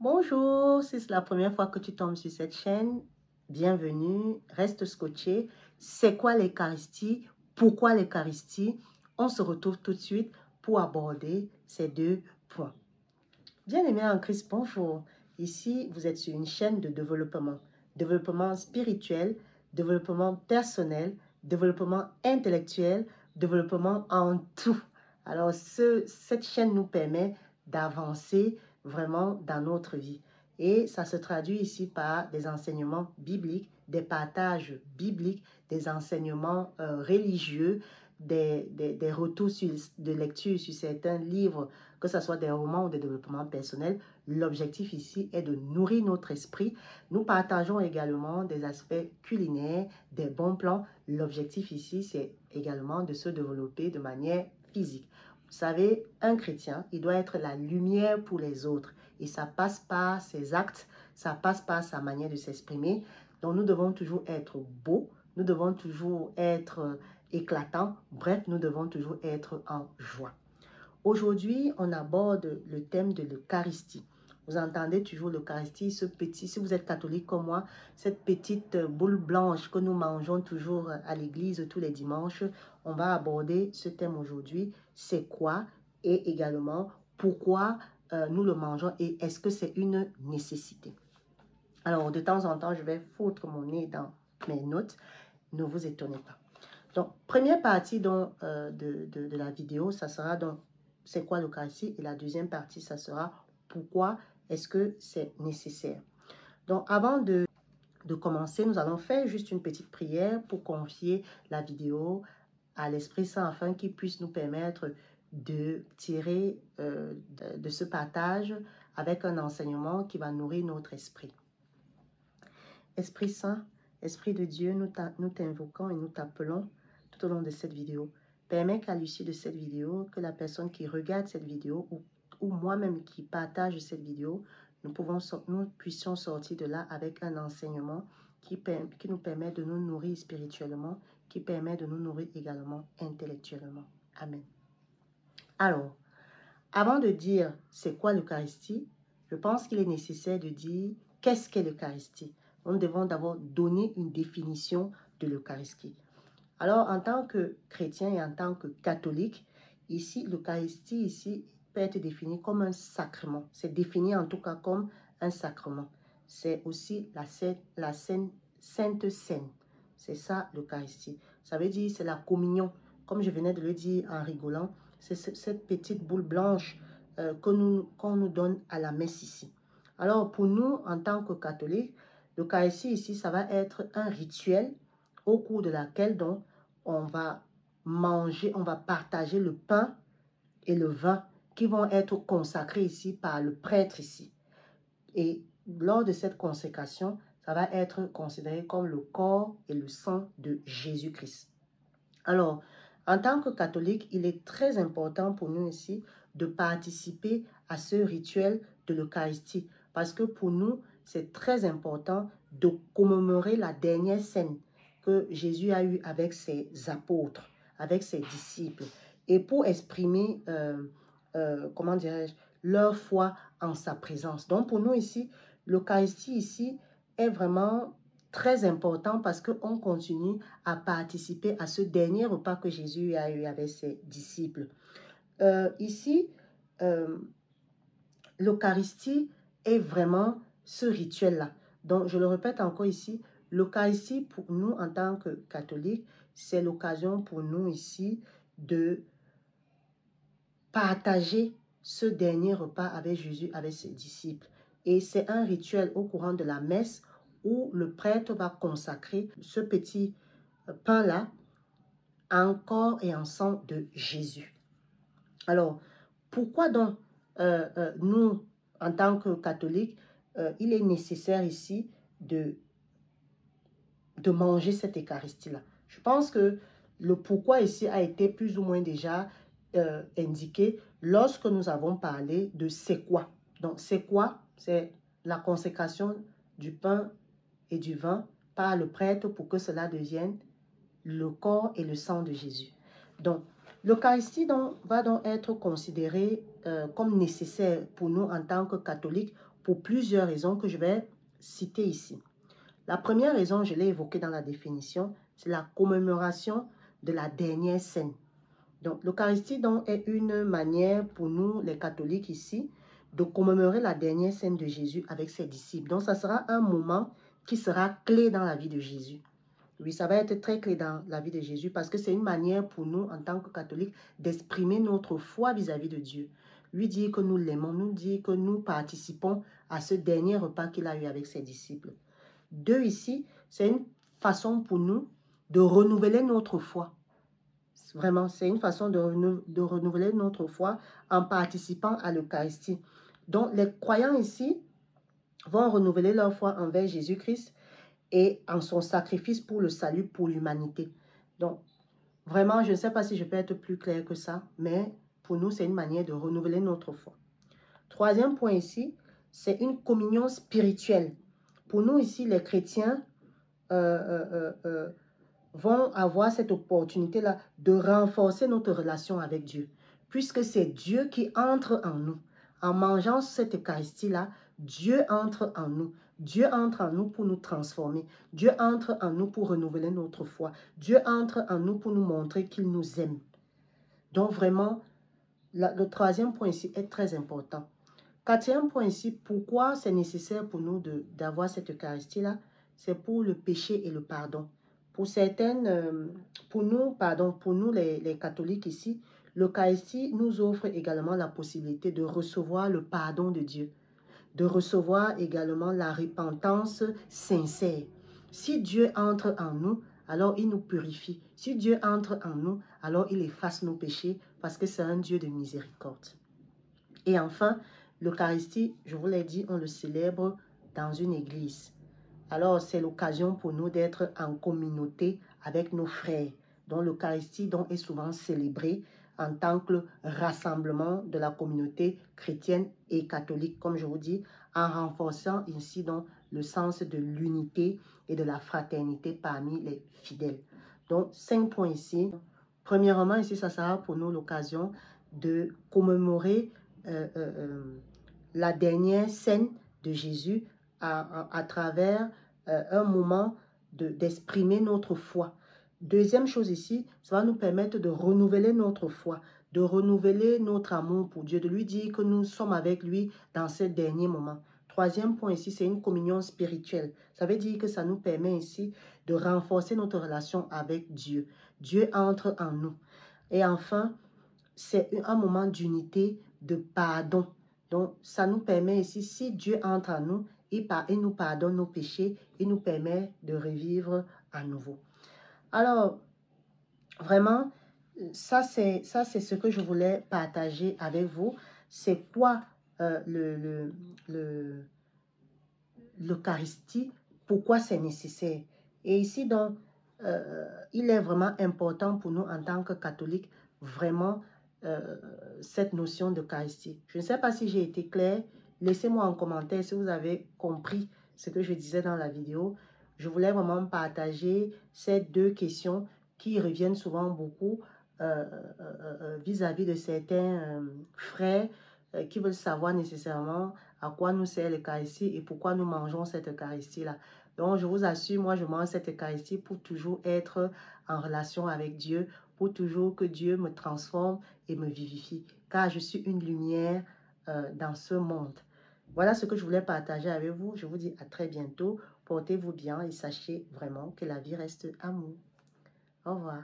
Bonjour, si c'est la première fois que tu tombes sur cette chaîne, bienvenue, reste scotché. C'est quoi l'Eucharistie? Pourquoi l'Eucharistie? On se retrouve tout de suite pour aborder ces deux points. Bien-aimés en Christ, bonjour. Ici, vous êtes sur une chaîne de développement. Développement spirituel, développement personnel, développement intellectuel, développement en tout. Alors, cette chaîne nous permet d'avancer vraiment dans notre vie. Et ça se traduit ici par des enseignements bibliques, des partages bibliques, des enseignements religieux, des retours de lecture sur certains livres, que ce soit des romans ou des développements personnels. L'objectif ici est de nourrir notre esprit. Nous partageons également des aspects culinaires, des bons plans. L'objectif ici, c'est également de se développer de manière physique. Vous savez, un chrétien, il doit être la lumière pour les autres. Et ça passe par ses actes, ça passe par sa manière de s'exprimer. Donc, nous devons toujours être beaux, nous devons toujours être éclatants. Bref, nous devons toujours être en joie. Aujourd'hui, on aborde le thème de l'Eucharistie. Vous entendez toujours l'Eucharistie, ce petit, si vous êtes catholique comme moi, cette petite boule blanche que nous mangeons toujours à l'église tous les dimanches. On va aborder ce thème aujourd'hui. C'est quoi et également pourquoi nous le mangeons et est-ce que c'est une nécessité? Alors, de temps en temps, je vais foutre mon nez dans mes notes. Ne vous étonnez pas. Donc, première partie donc, de la vidéo, ça sera donc c'est quoi l'Eucharistie et la deuxième partie, ça sera pourquoi est-ce que c'est nécessaire. Donc, avant de commencer, nous allons faire juste une petite prière pour confier la vidéo à l'Esprit Saint afin qu'il puisse nous permettre de tirer de ce partage avec un enseignement qui va nourrir notre esprit. Esprit Saint, Esprit de Dieu, nous t'invoquons et nous t'appelons tout au long de cette vidéo. Permets qu'à l'issue de cette vidéo, que la personne qui regarde cette vidéo ou moi-même qui partage cette vidéo, nous puissions sortir de là avec un enseignement qui nous permet de nous nourrir spirituellement, qui permet de nous nourrir également intellectuellement. Amen. Alors, avant de dire c'est quoi l'Eucharistie, je pense qu'il est nécessaire de dire qu'est-ce qu'est l'Eucharistie. Nous devons d'abord donner une définition de l'Eucharistie. Alors, en tant que chrétien et en tant que catholique, ici, l'Eucharistie ici peut être définie comme un sacrement. C'est défini en tout cas comme un sacrement. C'est aussi la Sainte Seine. C'est ça l'Eucharistie. Ça veut dire c'est la communion. Comme je venais de le dire en rigolant, c'est cette petite boule blanche qu'on nous donne à la messe ici. Alors, pour nous, en tant que catholiques, l'Eucharistie ici, ça va être un rituel au cours de laquelle donc on va manger, on va partager le pain et le vin qui vont être consacrés ici par le prêtre ici. Et lors de cette consécration, ça va être considéré comme le corps et le sang de Jésus-Christ. Alors, en tant que catholique, il est très important pour nous ici de participer à ce rituel de l'Eucharistie parce que pour nous, c'est très important de commémorer la dernière scène que Jésus a eue avec ses apôtres, avec ses disciples et pour exprimer, comment dirais-je, leur foi en sa présence. Donc, pour nous ici, l'Eucharistie ici est vraiment très important parce qu'on continue à participer à ce dernier repas que Jésus a eu avec ses disciples. Ici, l'Eucharistie est vraiment ce rituel-là. Donc, je le répète encore ici, l'Eucharistie pour nous en tant que catholiques, c'est l'occasion pour nous ici de partager ce dernier repas avec Jésus, avec ses disciples. Et c'est un rituel au courant de la messe où le prêtre va consacrer ce petit pain-là en corps et en sang de Jésus. Alors, pourquoi donc nous, en tant que catholiques, il est nécessaire ici de manger cette Eucharistie-là? Je pense que le pourquoi ici a été plus ou moins déjà indiqué lorsque nous avons parlé de c'est quoi. Donc, c'est quoi? C'est la consécration du pain et du vin par le prêtre pour que cela devienne le corps et le sang de Jésus. Donc, l'Eucharistie va donc être considérée comme nécessaire pour nous en tant que catholiques pour plusieurs raisons que je vais citer ici. La première raison, je l'ai évoquée dans la définition, c'est la commémoration de la dernière scène. Donc, l'Eucharistie donc est une manière pour nous, les catholiques ici, de commémorer la dernière scène de Jésus avec ses disciples. Donc, ça sera un moment qui sera clé dans la vie de Jésus. Oui, ça va être très clé dans la vie de Jésus parce que c'est une manière pour nous, en tant que catholiques, d'exprimer notre foi vis-à-vis de Dieu. Lui dire que nous l'aimons, nous dire que nous participons à ce dernier repas qu'il a eu avec ses disciples. Deux, ici, c'est une façon pour nous de renouveler notre foi. Vraiment, c'est une façon de renouveler notre foi en participant à l'Eucharistie. Donc, les croyants ici vont renouveler leur foi envers Jésus-Christ et en son sacrifice pour le salut, pour l'humanité. Donc, vraiment, je ne sais pas si je peux être plus clair que ça, mais pour nous, c'est une manière de renouveler notre foi. Troisième point ici, c'est une communion spirituelle. Pour nous ici, les chrétiens vont avoir cette opportunité-là de renforcer notre relation avec Dieu, puisque c'est Dieu qui entre en nous. En mangeant cette Eucharistie-là, Dieu entre en nous. Dieu entre en nous pour nous transformer. Dieu entre en nous pour renouveler notre foi. Dieu entre en nous pour nous montrer qu'il nous aime. Donc vraiment, le troisième point ici est très important. Quatrième point ici, pourquoi c'est nécessaire pour nous d'avoir cette Eucharistie-là? C'est pour le péché et le pardon. Pour nous les catholiques ici, l'Eucharistie nous offre également la possibilité de recevoir le pardon de Dieu, de recevoir également la repentance sincère. Si Dieu entre en nous, alors il nous purifie. Si Dieu entre en nous, alors il efface nos péchés parce que c'est un Dieu de miséricorde. Et enfin, l'Eucharistie, je vous l'ai dit, on le célèbre dans une église. Alors, c'est l'occasion pour nous d'être en communauté avec nos frères, dont l'Eucharistie est souvent célébrée en tant que rassemblement de la communauté chrétienne et catholique, comme je vous dis, en renforçant ainsi donc le sens de l'unité et de la fraternité parmi les fidèles. Donc, 5 points ici. Premièrement, ici, ça sera pour nous l'occasion de commémorer la dernière scène de Jésus à travers un moment d'exprimer notre foi. Deuxième chose ici, ça va nous permettre de renouveler notre foi, de renouveler notre amour pour Dieu, de lui dire que nous sommes avec lui dans ce dernier moment. Troisième point ici, c'est une communion spirituelle. Ça veut dire que ça nous permet ici de renforcer notre relation avec Dieu. Dieu entre en nous. Et enfin, c'est un moment d'unité, de pardon. Donc, ça nous permet ici, si Dieu entre en nous, il nous pardonne nos péchés, il nous permet de revivre à nouveau. Alors, vraiment, ça c'est ce que je voulais partager avec vous. C'est quoi l'Eucharistie? Pourquoi c'est nécessaire? Et ici, donc, il est vraiment important pour nous en tant que catholiques, vraiment, cette notion d'Eucharistie. Je ne sais pas si j'ai été claire. Laissez-moi en commentaire si vous avez compris ce que je disais dans la vidéo. Je voulais vraiment partager ces deux questions qui reviennent souvent beaucoup vis-à-vis de certains frères qui veulent savoir nécessairement à quoi nous sert l'Eucharistie et pourquoi nous mangeons cette Eucharistie-là. Donc, je vous assure, moi, je mange cette Eucharistie pour toujours être en relation avec Dieu, pour toujours que Dieu me transforme et me vivifie, car je suis une lumière dans ce monde. Voilà ce que je voulais partager avec vous. Je vous dis à très bientôt. Portez-vous bien et sachez vraiment que la vie reste amour. Au revoir.